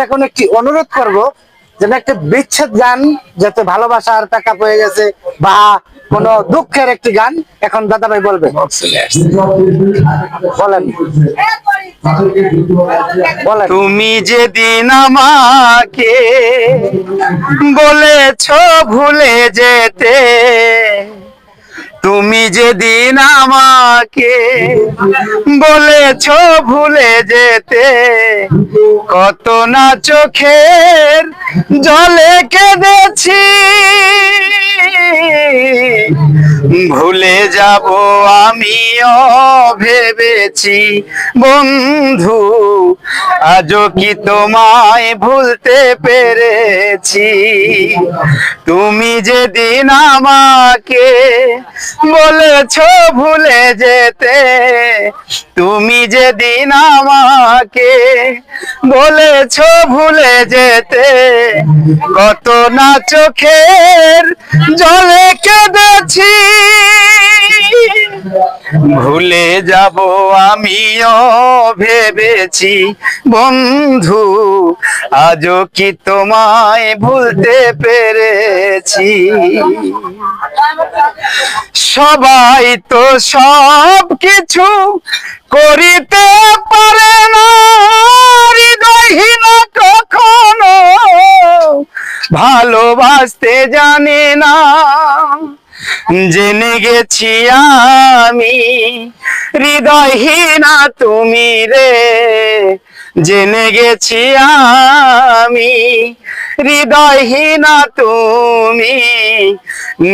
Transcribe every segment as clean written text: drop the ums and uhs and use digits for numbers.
এখন একটি অনুরোধ করব, যেন একটা বিচ্ছেদ গান, যাতে ভালোবাসার টাকা পেয়ে গেছে বা কোন দুঃখের একটি গান এখন দাদা ভাই বলবেন। বলেন বলেন। তুমি যেদিন আমাকে বলেছ ভুলে যেতে, তুমি যেদিন আমাকে বলেছ ভুলে যেতে, কত না চোখের জলে কেঁদেছি, ভুলে যাব আমিও ভেবেছি বন্ধু, আজও কি তোমায় ভুলতে পেরেছি। তুমি যেদিন আমাকে বলেছ ভুলে যেতে, তুমি যেদিন আমাকে বলেছ ভুলে যেতে, কত না চোখের জলে কেঁদেছি, ভুলে যাব আমিও ভেবেছি বন্ধু, আজও কি তোমায় ভুলতে পেরেছি। সবাই তো সব কিছু করিতে পারে না, হৃদয়হীন কখনো ভালোবাসতে জানে না। জেনে গেছি আমি হৃদয়হীনা তুমি রে, জেনে গেছি আমি হৃদয়হীনা তুমি,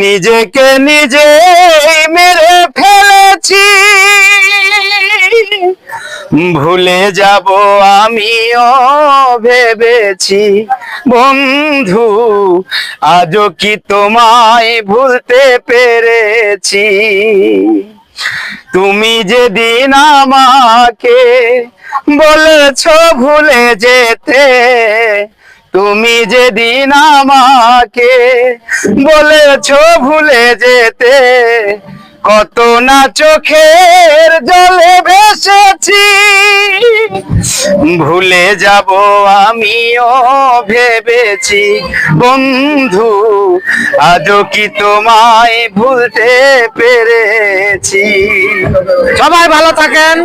নিজেকে নিজে মেরে ফেলেছি, ভুলে যাব আমিও ভেবেছি বন্ধু, আজও কি তোমায় ভুলতে পেরেছি। তুমি যেদিন আমাকে বলেছ ভুলে যেতে, তুমি যেদিন আমাকে বলেছ ভুলে যেতে, কত না চোখের জলে ভেসেছি, ভুলে যাব আমিও ভেবেছি বন্ধু, আজও কি তোমায় ভুলতে পেরেছি। সবাই ভালো থাকেন।